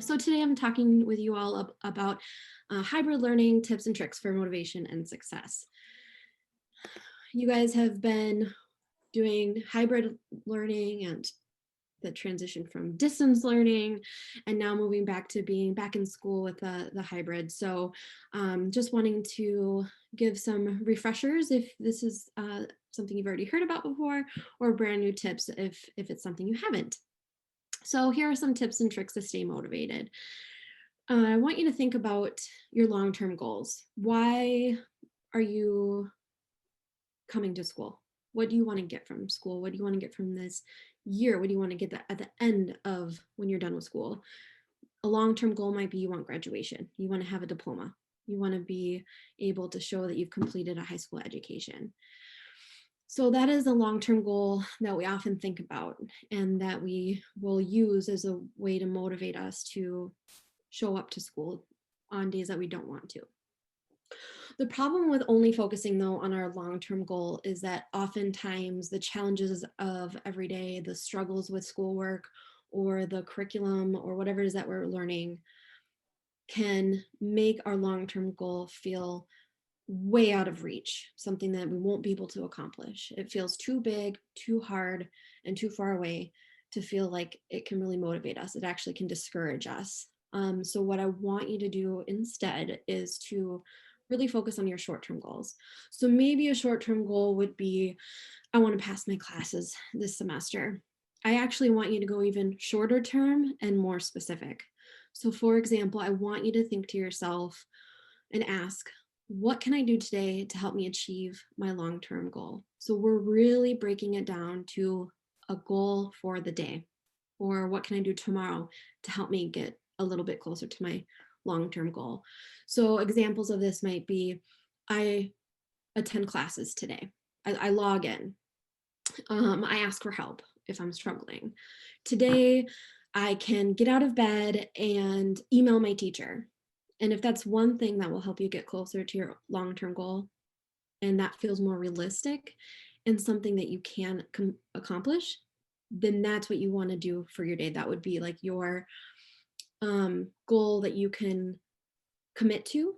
So today I'm talking with you all about hybrid learning tips and tricks for motivation and success. You guys have been doing hybrid learning and the transition from distance learning and now moving back to being back in school with the hybrid. So just wanting to give some refreshers if this is something you've already heard about before, or brand new tips if it's something you haven't. So here are some tips and tricks to stay motivated. I want you to think about your long-term goals. Why are you coming to school? What do you want to get from school? What do you want to get from this year? What do you want to get at the end of when you're done with school? A long-term goal might be you want graduation. You want to have a diploma. You want to be able to show that you've completed a high school education. So that is a long-term goal that we often think about and that we will use as a way to motivate us to show up to school on days that we don't want to. The problem with only focusing though on our long-term goal is that oftentimes the challenges of every day, the struggles with schoolwork or the curriculum or whatever it is that we're learning can make our long-term goal feel way out of reach, something that we won't be able to accomplish. It feels too big, too hard, and too far away to feel like it can really motivate us. It actually can discourage us. So what I want you to do instead is to really focus on your short-term goals. So maybe a short-term goal would be, I want to pass my classes this semester. I actually want you to go even shorter term and more specific. So for example, I want you to think to yourself and ask, what can I do today to help me achieve my long-term goal? So we're really breaking it down to a goal for the day, or what can I do tomorrow to help me get a little bit closer to my long-term goal. So examples of this might be, I attend classes today. I log in. I ask for help if I'm struggling. Today, I can get out of bed and email my teacher. And if that's one thing that will help you get closer to your long-term goal, and that feels more realistic and something that you can accomplish, then that's what you want to do for your day. That would be like your goal that you can commit to.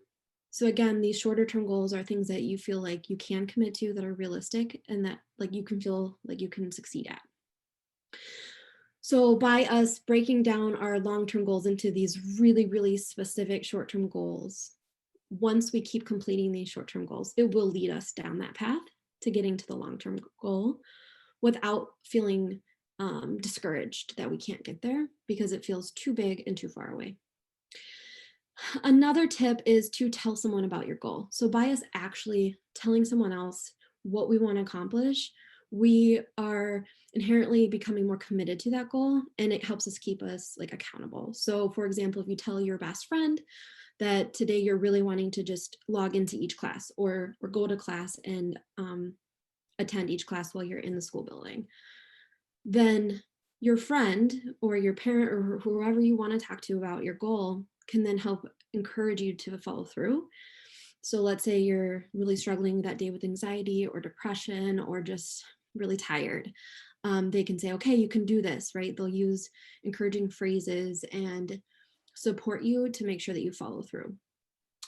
So again, these shorter term goals are things that you feel like you can commit to, that are realistic and that like you can feel like you can succeed at. So by us breaking down our long-term goals into these really, really specific short-term goals, once we keep completing these short-term goals, it will lead us down that path to getting to the long-term goal without feeling discouraged that we can't get there because it feels too big and too far away. Another tip is to tell someone about your goal. So by us actually telling someone else what we want to accomplish, we are inherently becoming more committed to that goal, and it helps us keep us like accountable. So for example, if you tell your best friend that today you're really wanting to just log into each class or go to class and attend each class while you're in the school building, then your friend or your parent or whoever you want to talk to about your goal can then help encourage you to follow through. So let's say you're really struggling that day with anxiety or depression or just really tired. They can say, okay, you can do this, right? They'll use encouraging phrases and support you to make sure that you follow through.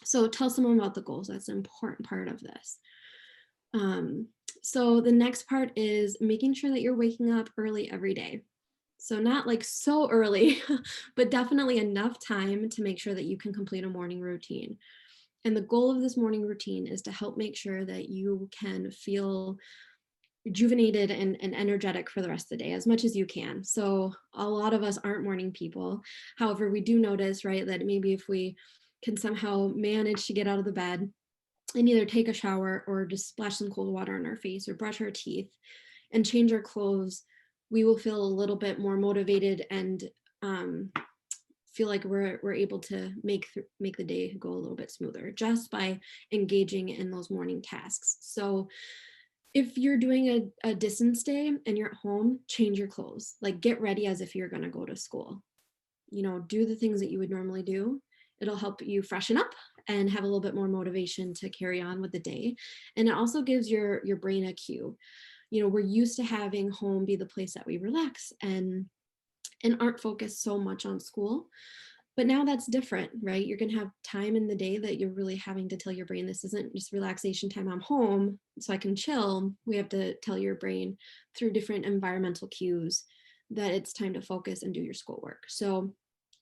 So tell someone about the goals. That's an important part of this. So the next part is making sure that you're waking up early every day. So not like so early, but definitely enough time to make sure that you can complete a morning routine. And the goal of this morning routine is to help make sure that you can feel rejuvenated and energetic for the rest of the day as much as you can. So a lot of us aren't morning people. However, we do notice, right, that maybe if we can somehow manage to get out of the bed and either take a shower or just splash some cold water on our face or brush our teeth and change our clothes, we will feel a little bit more motivated and feel like we're able to make the day go a little bit smoother just by engaging in those morning tasks. So if you're doing a distance day and you're at home, change your clothes, like get ready as if you're going to go to school. You know, do the things that you would normally do. It'll help you freshen up and have a little bit more motivation to carry on with the day. And it also gives your brain a cue. You know, we're used to having home be the place that we relax and aren't focused so much on school. But now that's different, right? You're going to have time in the day that you're really having to tell your brain, this isn't just relaxation time, I'm home so I can chill. We have to tell your brain through different environmental cues that it's time to focus and do your schoolwork. So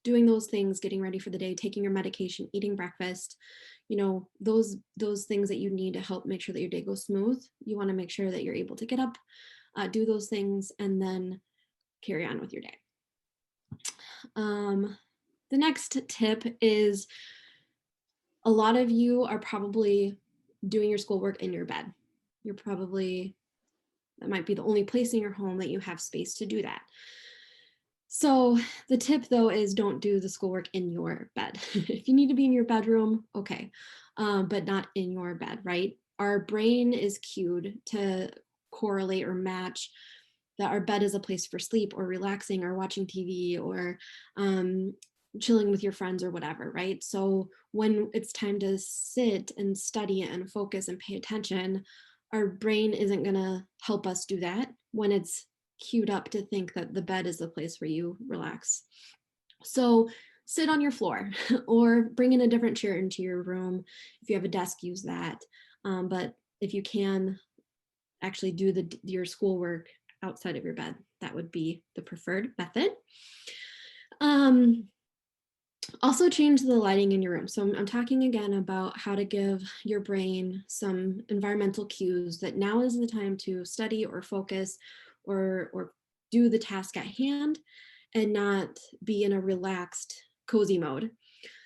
doing those things, getting ready for the day, taking your medication, eating breakfast, those things that you need to help make sure that your day goes smooth. You want to make sure that you're able to get up, do those things, and then carry on with your day. The next tip is, a lot of you are probably doing your schoolwork in your bed. That might be the only place in your home that you have space to do that. So the tip though is, don't do the schoolwork in your bed. If you need to be in your bedroom, okay, but not in your bed, right? Our brain is cued to correlate or match that our bed is a place for sleep or relaxing or watching TV or chilling with your friends or whatever, right? So when it's time to sit and study and focus and pay attention, our brain isn't going to help us do that when it's queued up to think that the bed is the place where you relax. So sit on your floor or bring in a different chair into your room. If you have a desk, use that. But if you can actually do your schoolwork outside of your bed, that would be the preferred method. Also change the lighting in your room. So I'm talking again about how to give your brain some environmental cues that now is the time to study or focus or do the task at hand and not be in a relaxed, cozy mode.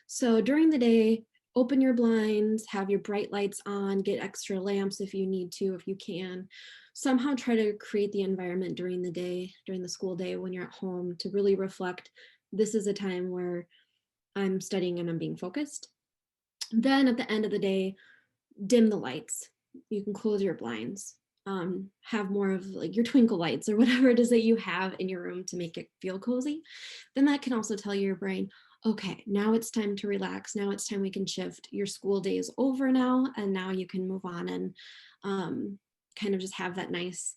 So during the day, open your blinds, have your bright lights on, get extra lamps if you need to, if you can. Somehow try to create the environment during the day, during the school day when you're at home, to really reflect, this is a time where I'm studying and I'm being focused. Then at the end of the day, dim the lights. You can close your blinds, have more of like your twinkle lights or whatever it is that you have in your room to make it feel cozy. Then that can also tell your brain, okay, now it's time to relax. Now it's time we can shift. Your school day is over now, and now you can move on and kind of just have that nice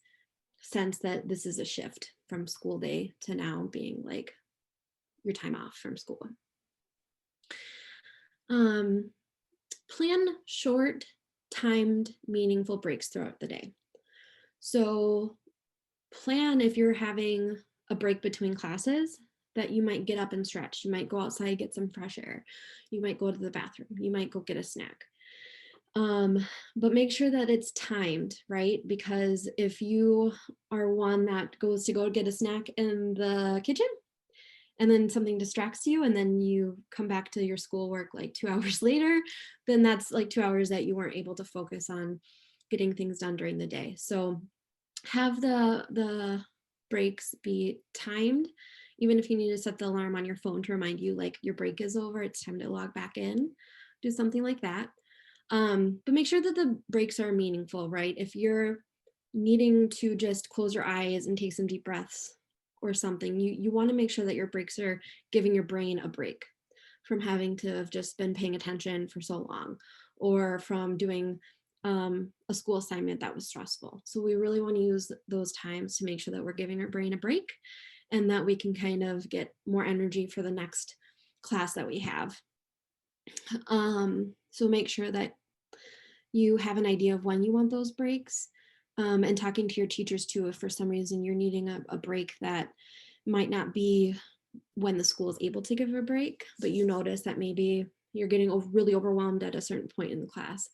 sense that this is a shift from school day to now being like your time off from school. Plan short, timed, meaningful breaks throughout the day. So plan, if you're having a break between classes, that you might get up and stretch. You might go outside, get some fresh air. You might go to the bathroom. You might go get a snack. But make sure that it's timed, right? Because if you are one that goes to go get a snack in the kitchen, and then something distracts you, and then you come back to your schoolwork like 2 hours later, then that's like 2 hours that you weren't able to focus on getting things done during the day. So have the breaks be timed, even if you need to set the alarm on your phone to remind you like your break is over, it's time to log back in, do something like that. But make sure that the breaks are meaningful, right? If you're needing to just close your eyes and take some deep breaths or something, you want to make sure that your breaks are giving your brain a break from having to have just been paying attention for so long, or from doing a school assignment that was stressful. So we really want to use those times to make sure that we're giving our brain a break and that we can kind of get more energy for the next class that we have. So make sure that you have an idea of when you want those breaks, and talking to your teachers too, if for some reason you're needing a break that might not be when the school is able to give a break, but you notice that maybe you're getting really overwhelmed at a certain point in the class.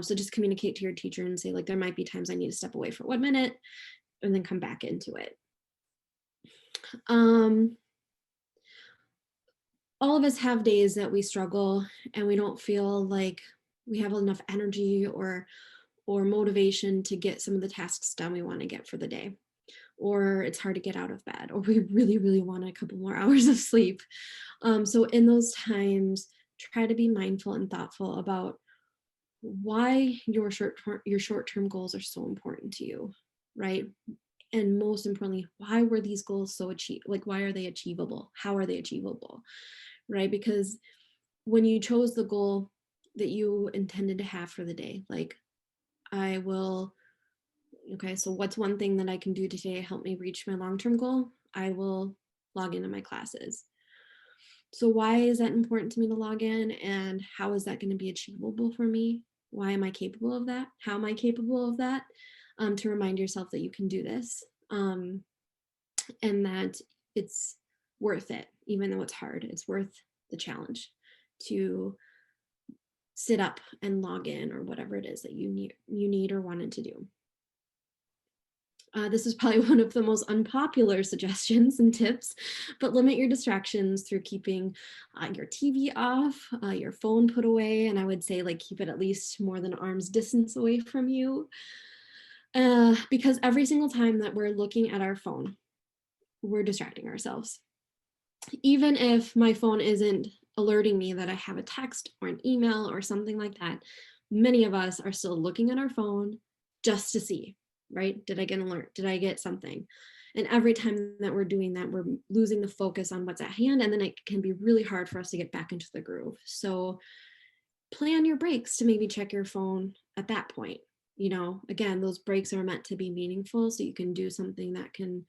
So just communicate to your teacher and say, like, there might be times I need to step away for 1 minute and then come back into it. All of us have days that we struggle and we don't feel like we have enough energy or motivation to get some of the tasks done we want to get for the day, or it's hard to get out of bed, or we really, really want a couple more hours of sleep. So in those times, try to be mindful and thoughtful about why your short-term goals are so important to you, right? And most importantly, why were these goals so achieved? Like, why are they achievable? How are they achievable, right? Because when you chose the goal that you intended to have for the day, like, okay, so what's one thing that I can do today to help me reach my long-term goal? I will log into my classes. So why is that important to me to log in, and how is that going to be achievable for me? Why am I capable of that? How am I capable of that? To remind yourself that you can do this, and that it's worth it, even though it's hard. It's worth the challenge to sit up and log in, or whatever it is that you need or wanted to do. This is probably one of the most unpopular suggestions and tips, but limit your distractions through keeping your TV off, your phone put away, and I would say like keep it at least more than arm's distance away from you. Because every single time that we're looking at our phone, we're distracting ourselves. Even if my phone isn't alerting me that I have a text or an email or something like that, many of us are still looking at our phone just to see, right? Did I get an alert? Did I get something? And every time that we're doing that, we're losing the focus on what's at hand, and then it can be really hard for us to get back into the groove. So plan your breaks to maybe check your phone at that point. Again, those breaks are meant to be meaningful, so you can do something that can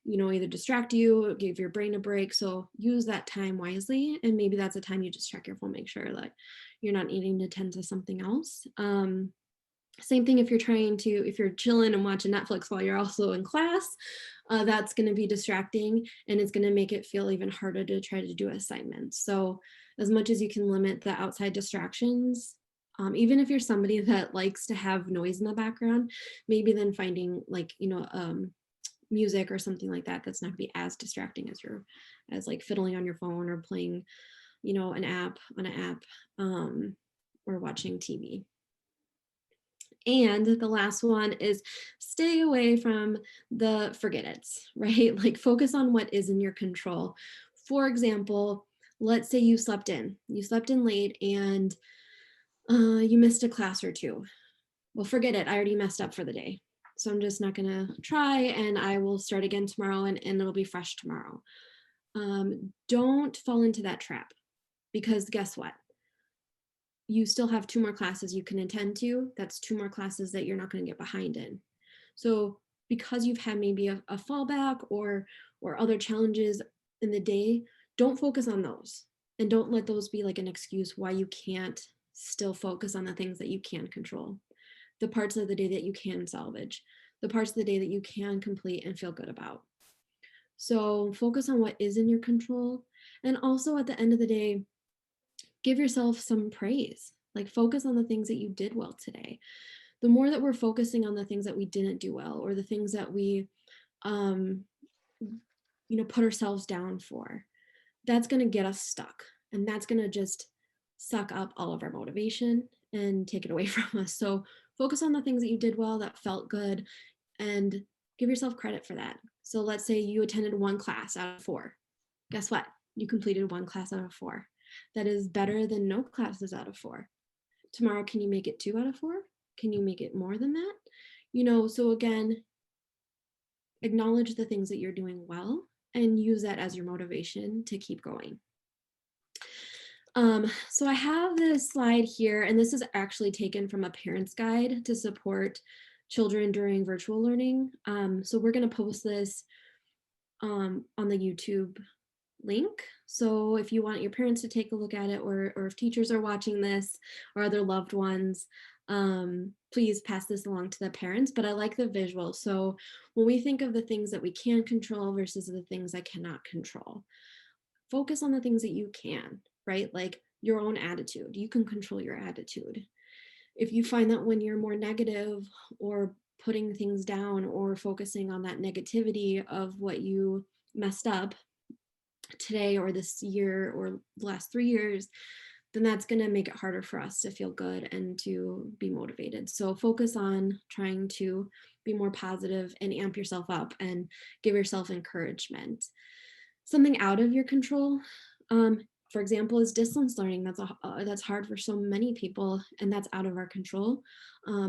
either distract you or give your brain a break. So use that time wisely. And maybe that's a time you just check your phone, make sure that you're not needing to tend to something else. Same thing if you're chilling and watching Netflix while you're also in class, that's going to be distracting, and it's going to make it feel even harder to try to do assignments. So as much as you can limit the outside distractions, even if you're somebody that likes to have noise in the background, maybe then finding like, music or something like that that's not going to be as distracting as like fiddling on your phone or playing an app or watching TV. And the last one is stay away from the forget it's, right? Like focus on what is in your control. For example, let's say you slept in late and you missed a class or two. Well, forget it. I already messed up for the day. So I'm just not going to try, and I will start again tomorrow, and it'll be fresh tomorrow. Don't fall into that trap, because guess what? You still have 2 more classes you can attend to. That's 2 more classes that you're not going to get behind in. So because you've had maybe a fallback or other challenges in the day, don't focus on those, and don't let those be like an excuse why you can't still focus on the things that you can control, the parts of the day that you can salvage, the parts of the day that you can complete and feel good about. So focus on what is in your control. And also at the end of the day, give yourself some praise. Like focus on the things that you did well today. The more that we're focusing on the things that we didn't do well, or the things that we put ourselves down for, that's going to get us stuck, and that's going to just suck up all of our motivation and take it away from us. So focus on the things that you did well, that felt good, and give yourself credit for that. So let's say you attended 1 class out of 4. Guess what? You completed 1 class out of 4. That is better than no classes out of 4. Tomorrow, can you make it 2 out of 4? Can you make it more than that? So again, acknowledge the things that you're doing well and use that as your motivation to keep going. So I have this slide here, and this is actually taken from a parent's guide to support children during virtual learning. So we're going to post this on the YouTube link. So if you want your parents to take a look at it, or if teachers are watching this or other loved ones, please pass this along to the parents. But I like the visual. So when we think of the things that we can control versus the things I cannot control, focus on the things that you can, right? Like your own attitude. You can control your attitude. If you find that when you're more negative or putting things down or focusing on that negativity of what you messed up today or this year or the last 3 years, then that's going to make it harder for us to feel good and to be motivated. So focus on trying to be more positive and amp yourself up and give yourself encouragement. Something out of your control, for example, is distance learning. That's hard for so many people, and that's out of our control.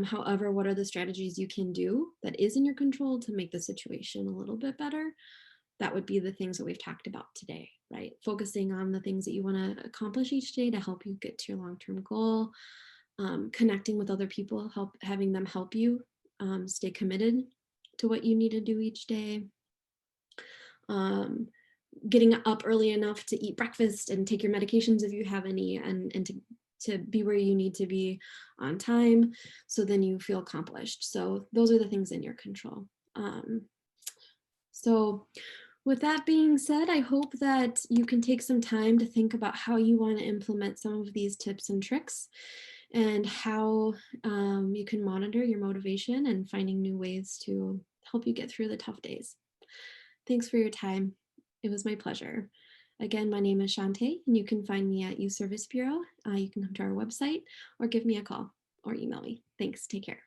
However, what are the strategies you can do that is in your control to make the situation a little bit better? That would be the things that we've talked about today, right? Focusing on the things that you want to accomplish each day to help you get to your long-term goal, connecting with other people, having them help you stay committed to what you need to do each day, getting up early enough to eat breakfast and take your medications if you have any, and to be where you need to be on time, so then you feel accomplished. So those are the things in your control. So with that being said, I hope that you can take some time to think about how you want to implement some of these tips and tricks, and how you can monitor your motivation and finding new ways to help you get through the tough days. Thanks for your time. It was my pleasure. Again, my name is Chaunte, and you can find me at Youth Service Bureau. You can come to our website or give me a call or email me. Thanks. Take care.